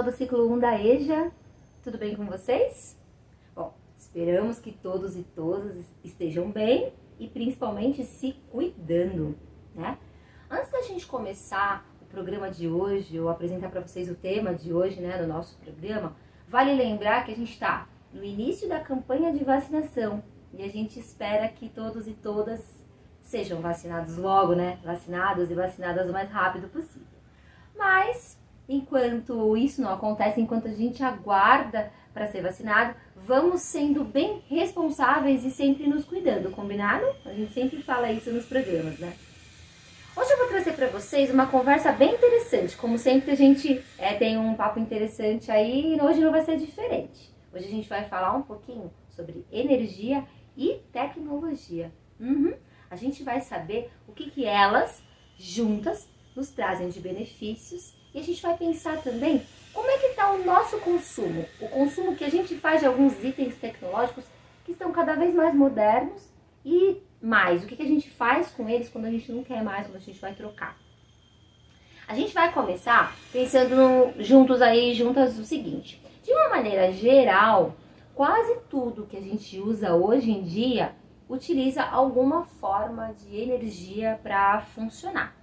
pessoal do ciclo 1 da EJA, tudo bem com vocês? Bom, esperamos que todos e todas estejam bem e principalmente se cuidando, né? Antes da gente começar o programa de hoje, eu apresentar para vocês o tema de hoje, né, no nosso programa, vale lembrar que a gente está no início da campanha de vacinação e a gente espera que todos e todas sejam vacinados logo, né? Vacinados e vacinadas o mais rápido possível. Mas, enquanto isso não acontece, enquanto a gente aguarda para ser vacinado, vamos sendo bem responsáveis e sempre nos cuidando, combinado? A gente sempre fala isso nos programas, né? Hoje eu vou trazer para vocês uma conversa bem interessante. Como sempre a gente tem um papo interessante aí e hoje não vai ser diferente. Hoje a gente vai falar um pouquinho sobre energia e tecnologia. A gente vai saber o que elas juntas nos trazem de benefícios e a gente vai pensar também como é que está o nosso consumo, o consumo que a gente faz de alguns itens tecnológicos que estão cada vez mais modernos e mais, o que a gente faz com eles quando a gente não quer mais, quando a gente vai trocar. A gente vai começar pensando juntas o seguinte, de uma maneira geral, quase tudo que a gente usa hoje em dia utiliza alguma forma de energia para funcionar.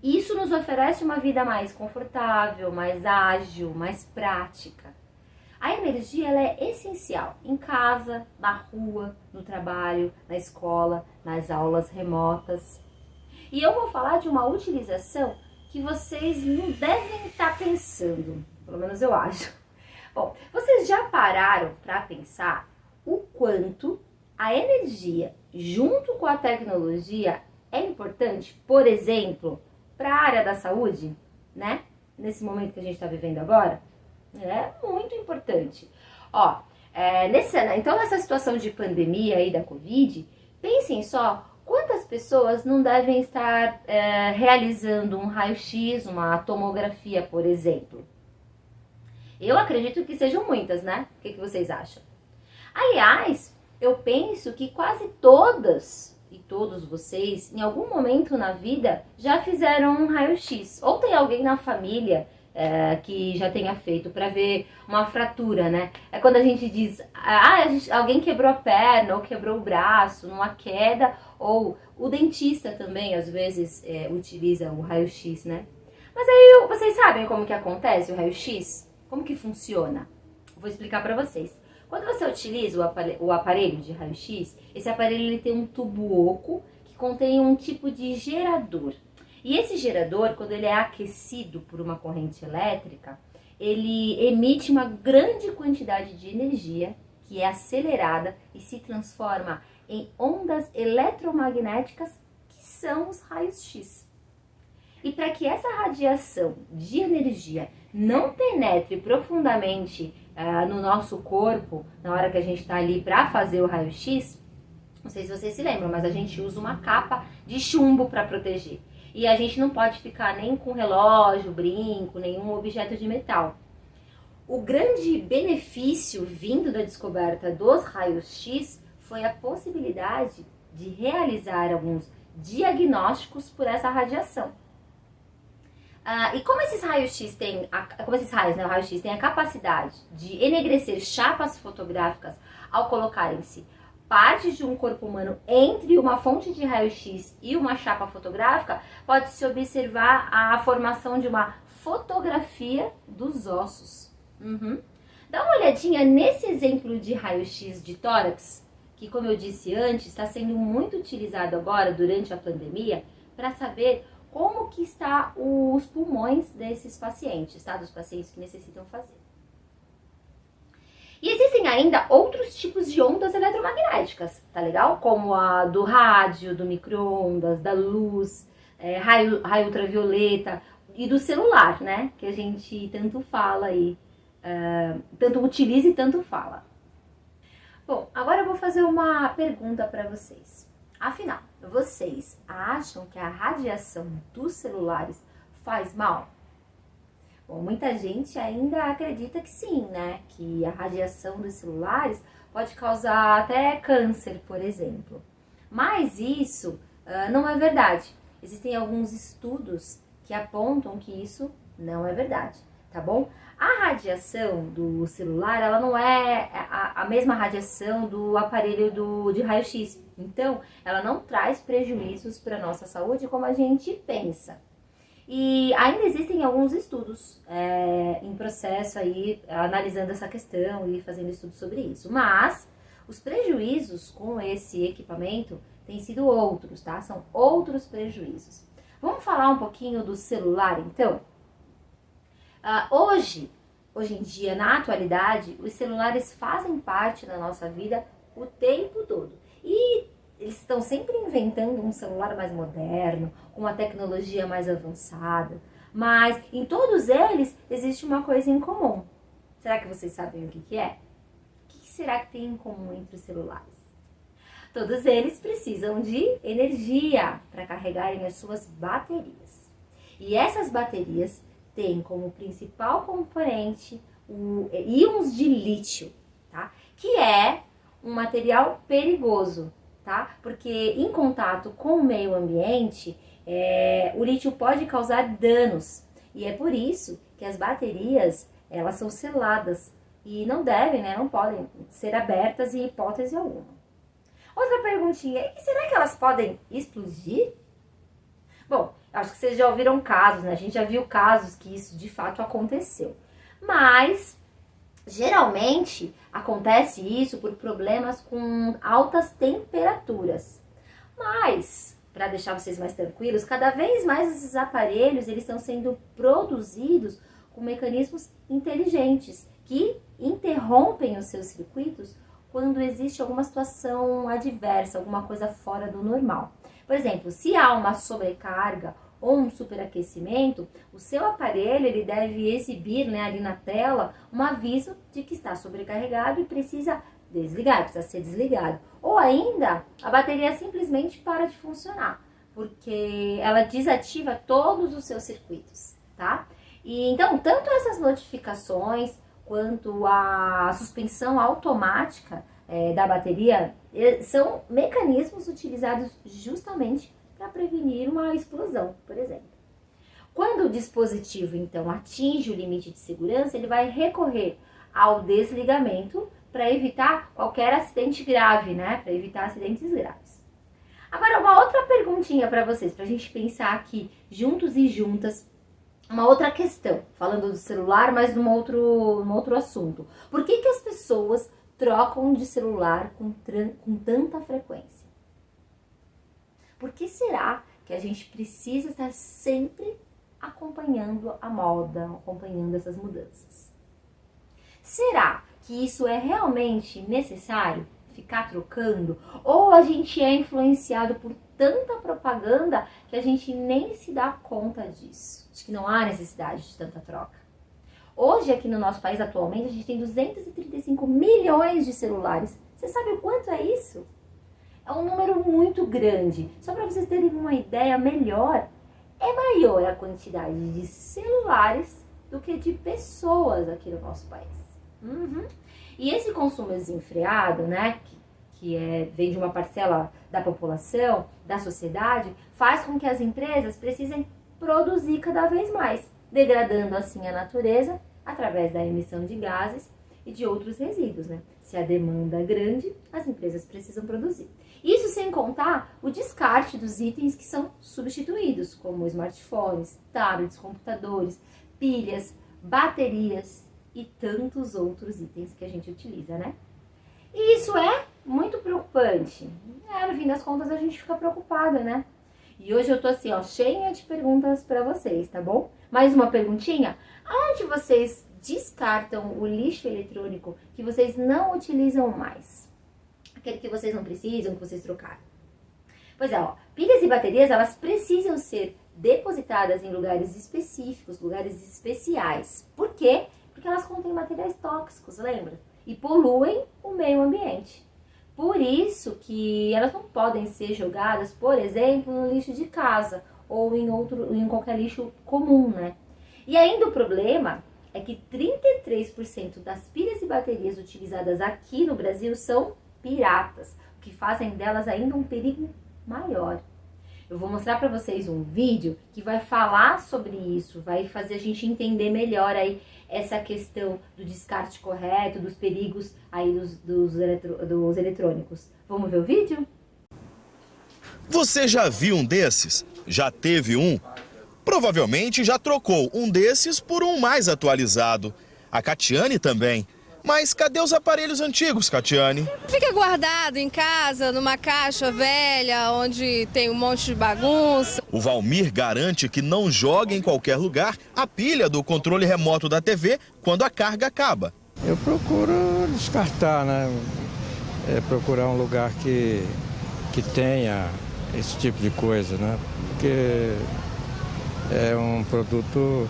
Isso nos oferece uma vida mais confortável, mais ágil, mais prática. A energia ela é essencial em casa, na rua, no trabalho, na escola, nas aulas remotas. E eu vou falar de uma utilização que vocês não devem estar pensando, pelo menos eu acho. Bom, vocês já pararam para pensar o quanto a energia junto com a tecnologia é importante, por exemplo, para a área da saúde, né? Nesse momento que a gente está vivendo agora, é muito importante. Então nessa situação de pandemia aí da Covid, pensem só quantas pessoas não devem estar realizando um raio-x, uma tomografia, por exemplo. Eu acredito que sejam muitas, né? O que vocês acham? Aliás, eu penso que quase todas e todos vocês, em algum momento na vida, já fizeram um raio-x. Ou tem alguém na família que já tenha feito para ver uma fratura, né? É quando a gente diz, alguém quebrou a perna ou quebrou o braço numa queda, ou o dentista também, às vezes, utiliza o raio-x, né? Mas aí, vocês sabem como que acontece o raio-x? Como que funciona? Vou explicar para vocês. Quando você utiliza o aparelho de raio-x, esse aparelho ele tem um tubo oco que contém um tipo de gerador. E esse gerador, quando ele é aquecido por uma corrente elétrica, ele emite uma grande quantidade de energia que é acelerada e se transforma em ondas eletromagnéticas que são os raios-x. E para que essa radiação de energia não penetre profundamente no nosso corpo, na hora que a gente está ali para fazer o raio-x, não sei se vocês se lembram, mas a gente usa uma capa de chumbo para proteger. E a gente não pode ficar nem com relógio, brinco, nenhum objeto de metal. O grande benefício vindo da descoberta dos raios-x foi a possibilidade de realizar alguns diagnósticos por essa radiação. E como esses raios-x têm, o raio-x tem a capacidade de enegrecer chapas fotográficas ao colocarem-se partes de um corpo humano entre uma fonte de raio-x e uma chapa fotográfica, pode-se observar a formação de uma fotografia dos ossos. Dá uma olhadinha nesse exemplo de raio-x de tórax, que, como eu disse antes, está sendo muito utilizado agora durante a pandemia para saber como que está os pulmões desses pacientes, tá? Dos pacientes que necessitam fazer. E existem ainda outros tipos de ondas eletromagnéticas, tá legal? Como a do rádio, do micro-ondas, da luz, raio ultravioleta e do celular, né? Que a gente tanto fala aí, tanto utiliza e tanto fala. Bom, agora eu vou fazer uma pergunta para vocês. Afinal, vocês acham que a radiação dos celulares faz mal? Bom, muita gente ainda acredita que sim, né? Que a radiação dos celulares pode causar até câncer, por exemplo. Mas isso não é verdade. Existem alguns estudos que apontam que isso não é verdade. tá bom? A radiação do celular, ela não é a mesma radiação do aparelho de raio-x. Então, ela não traz prejuízos para a nossa saúde como a gente pensa. E ainda existem alguns estudos em processo aí, analisando essa questão e fazendo estudos sobre isso. Mas os prejuízos com esse equipamento têm sido outros, tá? São outros prejuízos. Vamos falar um pouquinho do celular, então? Hoje em dia, na atualidade, os celulares fazem parte da nossa vida o tempo todo. E eles estão sempre inventando um celular mais moderno, com uma tecnologia mais avançada. Mas em todos eles existe uma coisa em comum. Será que vocês sabem o que é? O que será que tem em comum entre os celulares? Todos eles precisam de energia para carregarem as suas baterias. E essas baterias têm como principal componente íons de lítio, tá? Que é um material perigoso, tá? Porque em contato com o meio ambiente, o lítio pode causar danos. E é por isso que as baterias, elas são seladas e não devem, né? Não podem ser abertas em hipótese alguma. Outra perguntinha, e será que elas podem explodir? Bom, acho que vocês já ouviram casos, né? A gente já viu casos que isso de fato aconteceu. Mas, geralmente, acontece isso por problemas com altas temperaturas. Mas, para deixar vocês mais tranquilos, cada vez mais esses aparelhos, eles estão sendo produzidos com mecanismos inteligentes, que interrompem os seus circuitos quando existe alguma situação adversa, alguma coisa fora do normal. Por exemplo, se há uma sobrecarga ou um superaquecimento, o seu aparelho ele deve exibir, né, ali na tela um aviso de que está sobrecarregado e precisa desligar, precisa ser desligado. Ou ainda, a bateria simplesmente para de funcionar, porque ela desativa todos os seus circuitos, tá? E então, tanto essas notificações quanto a suspensão automática da bateria são mecanismos utilizados justamente para prevenir uma explosão, por exemplo. Quando o dispositivo, então, atinge o limite de segurança, ele vai recorrer ao desligamento para evitar qualquer acidente grave, né? Para evitar acidentes graves. Agora, uma outra perguntinha para vocês, para a gente pensar aqui, juntos e juntas, uma outra questão, falando do celular, mas num outro assunto. Por que as pessoas trocam de celular com tanta frequência? Por que será que a gente precisa estar sempre acompanhando a moda, acompanhando essas mudanças? Será que isso é realmente necessário, ficar trocando? Ou a gente é influenciado por tanta propaganda que a gente nem se dá conta disso, de que não há necessidade de tanta troca? Hoje, aqui no nosso país, atualmente, a gente tem 235 milhões de celulares. Você sabe o quanto é isso? É um número muito grande. Só para vocês terem uma ideia melhor, é maior a quantidade de celulares do que de pessoas aqui no nosso país. E esse consumo desenfreado, né, que vem de uma parcela da população, da sociedade, faz com que as empresas precisem produzir cada vez mais, degradando assim a natureza através da emissão de gases e de outros resíduos, né? Se a demanda é grande, as empresas precisam produzir. Isso sem contar o descarte dos itens que são substituídos, como smartphones, tablets, computadores, pilhas, baterias e tantos outros itens que a gente utiliza, né? E isso é muito preocupante. No fim das contas, a gente fica preocupada, né? E hoje eu tô assim, ó, cheia de perguntas para vocês, tá bom? Mais uma perguntinha. Aonde vocês descartam o lixo eletrônico que vocês não utilizam mais? Aquele que vocês não precisam, que vocês trocaram. Pois é, ó, pilhas e baterias, elas precisam ser depositadas em lugares específicos, lugares especiais. Por quê? Porque elas contêm materiais tóxicos, lembra? E poluem o meio ambiente. Por isso que elas não podem ser jogadas, por exemplo, no lixo de casa ou em qualquer lixo comum, né? E ainda o problema é que 33% das pilhas e baterias utilizadas aqui no Brasil são piratas, o que fazem delas ainda um perigo maior. Eu vou mostrar para vocês um vídeo que vai falar sobre isso, vai fazer a gente entender melhor aí essa questão do descarte correto, dos perigos aí dos eletrônicos. Vamos ver o vídeo? Você já viu um desses? Já teve um? Provavelmente já trocou um desses por um mais atualizado. A Catiane também. Mas cadê os aparelhos antigos, Catiane? Fica guardado em casa, numa caixa velha, onde tem um monte de bagunça. O Valmir garante que não joga em qualquer lugar a pilha do controle remoto da TV quando a carga acaba. Eu procuro descartar, né? Procurar um lugar que tenha esse tipo de coisa, né? Porque é um produto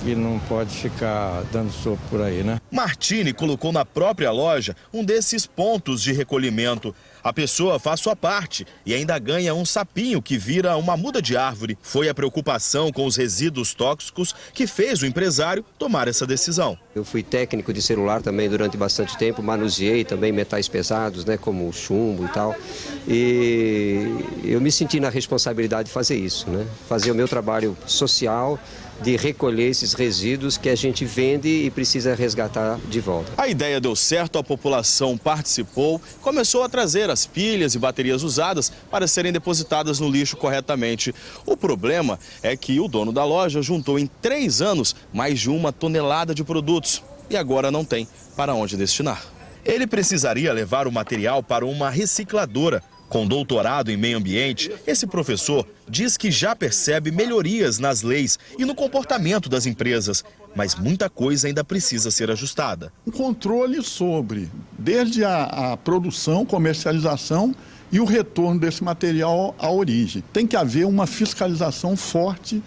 que não pode ficar dando sopa por aí, né? Martini colocou na própria loja um desses pontos de recolhimento. A pessoa faz sua parte e ainda ganha um sapinho que vira uma muda de árvore. Foi a preocupação com os resíduos tóxicos que fez o empresário tomar essa decisão. Eu fui técnico de celular também durante bastante tempo, manuseei também metais pesados, né, como chumbo e tal. E eu me senti na responsabilidade de fazer isso, né? Fazer o meu trabalho social, de recolher esses resíduos que a gente vende e precisa resgatar de volta. A ideia deu certo, a população participou, começou a trazer as pilhas e baterias usadas para serem depositadas no lixo corretamente. O problema é que o dono da loja juntou em 3 anos mais de 1 tonelada de produtos e agora não tem para onde destinar. Ele precisaria levar o material para uma recicladora. Com doutorado em meio ambiente, esse professor diz que já percebe melhorias nas leis e no comportamento das empresas, mas muita coisa ainda precisa ser ajustada. Um controle sobre, desde a produção, comercialização e o retorno desse material à origem. Tem que haver uma fiscalização forte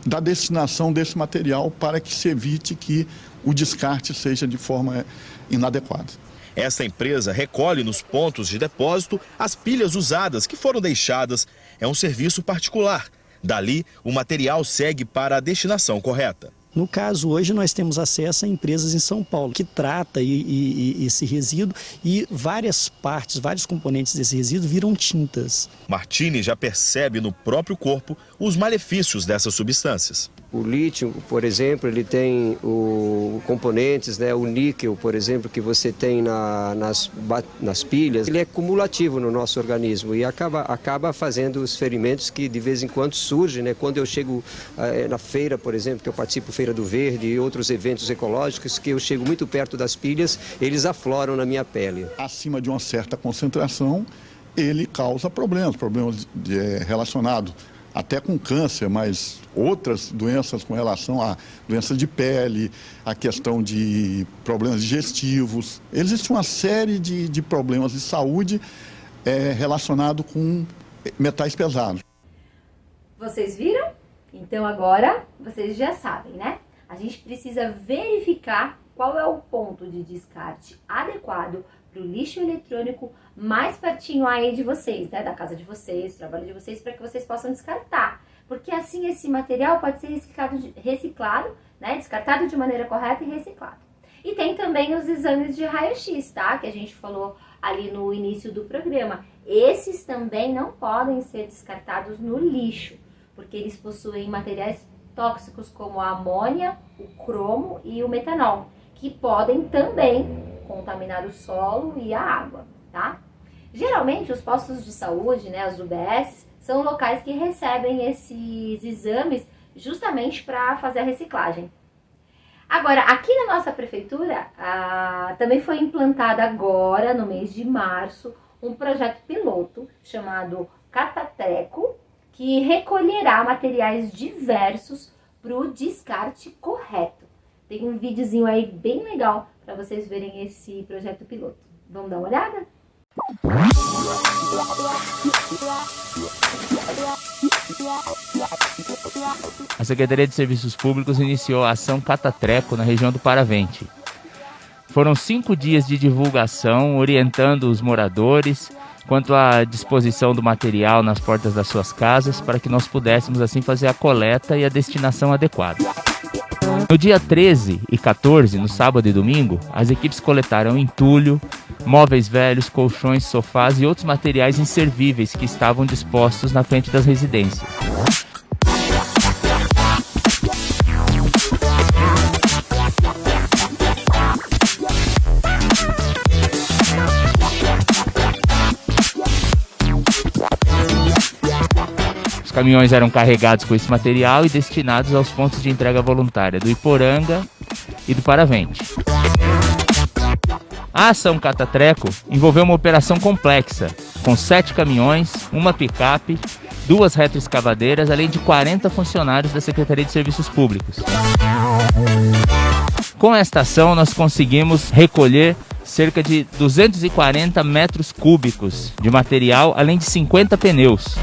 da destinação desse material para que se evite que o descarte seja de forma inadequada. Essa empresa recolhe nos pontos de depósito as pilhas usadas que foram deixadas. É um serviço particular. Dali, o material segue para a destinação correta. No caso, hoje nós temos acesso a empresas em São Paulo que trata esse resíduo e várias partes, vários componentes desse resíduo viram tintas. Martini já percebe no próprio corpo os malefícios dessas substâncias. O lítio, por exemplo, ele tem componentes, né? O níquel, por exemplo, que você tem nas pilhas, ele é cumulativo no nosso organismo e acaba fazendo os ferimentos que de vez em quando surgem, né? Quando eu chego na feira, por exemplo, que eu participo Feira do Verde e outros eventos ecológicos, que eu chego muito perto das pilhas, eles afloram na minha pele. Acima de uma certa concentração, ele causa problemas relacionados até com câncer, mas outras doenças com relação a doenças de pele, a questão de problemas digestivos. Existe uma série de problemas de saúde relacionados com metais pesados. Vocês viram? Então agora vocês já sabem, né? A gente precisa verificar qual é o ponto de descarte adequado para o lixo eletrônico mais pertinho aí de vocês, né? Da casa de vocês, do trabalho de vocês, para que vocês possam descartar. Porque assim esse material pode ser reciclado, né? Descartado de maneira correta e reciclado. E tem também os exames de raio-x, tá? Que a gente falou ali no início do programa. Esses também não podem ser descartados no lixo, porque eles possuem materiais tóxicos como a amônia, o cromo e o metanol, que podem também contaminar o solo e a água, tá? Geralmente os postos de saúde, né, as UBS, são locais que recebem esses exames justamente para fazer a reciclagem. Agora, aqui na nossa prefeitura, também foi implantado agora, no mês de março, um projeto piloto chamado Catatreco, que recolherá materiais diversos para o descarte correto. Tem um videozinho aí bem legal para vocês verem esse projeto piloto. Vamos dar uma olhada? A Secretaria de Serviços Públicos iniciou a ação Catatreco na região do Paravente. Foram 5 dias de divulgação, orientando os moradores quanto à disposição do material nas portas das suas casas, para que nós pudéssemos assim fazer a coleta e a destinação adequada. No dia 13 e 14, no sábado e domingo, as equipes coletaram entulho, móveis velhos, colchões, sofás e outros materiais inservíveis que estavam dispostos na frente das residências. Os caminhões eram carregados com esse material e destinados aos pontos de entrega voluntária do Iporanga e do Paravente. A ação Catatreco envolveu uma operação complexa, com 7 caminhões, uma picape, 2 retroescavadeiras, além de 40 funcionários da Secretaria de Serviços Públicos. Com esta ação, nós conseguimos recolher cerca de 240 metros cúbicos de material, além de 50 pneus.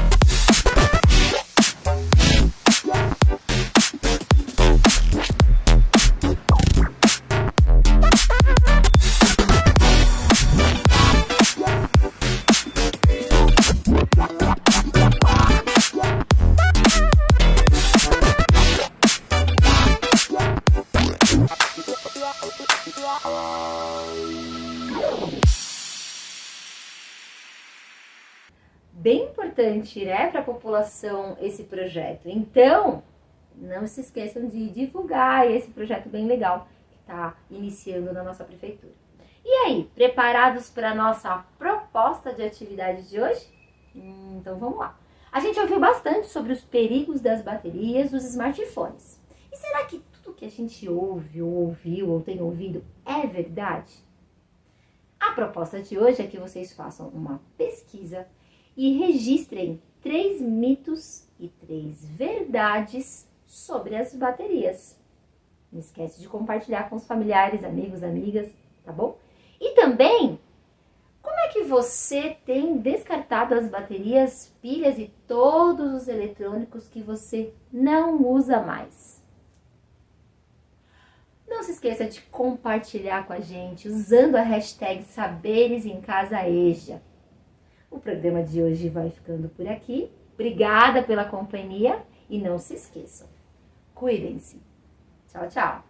Bem importante, né, para a população esse projeto. Então, não se esqueçam de divulgar esse projeto bem legal que está iniciando na nossa prefeitura. E aí, preparados para a nossa proposta de atividade de hoje? Então vamos lá. A gente ouviu bastante sobre os perigos das baterias dos smartphones. E será que tudo que a gente ouve, ou ouviu, ou tem ouvido é verdade? A proposta de hoje é que vocês façam uma pesquisa e registrem 3 mitos e 3 verdades sobre as baterias. Não esquece de compartilhar com os familiares, amigos, amigas, tá bom? E também, como é que você tem descartado as baterias, pilhas e todos os eletrônicos que você não usa mais? Não se esqueça de compartilhar com a gente usando a hashtag SaberesEmCasaEja. O programa de hoje vai ficando por aqui. Obrigada pela companhia e não se esqueçam. Cuidem-se. Tchau, tchau.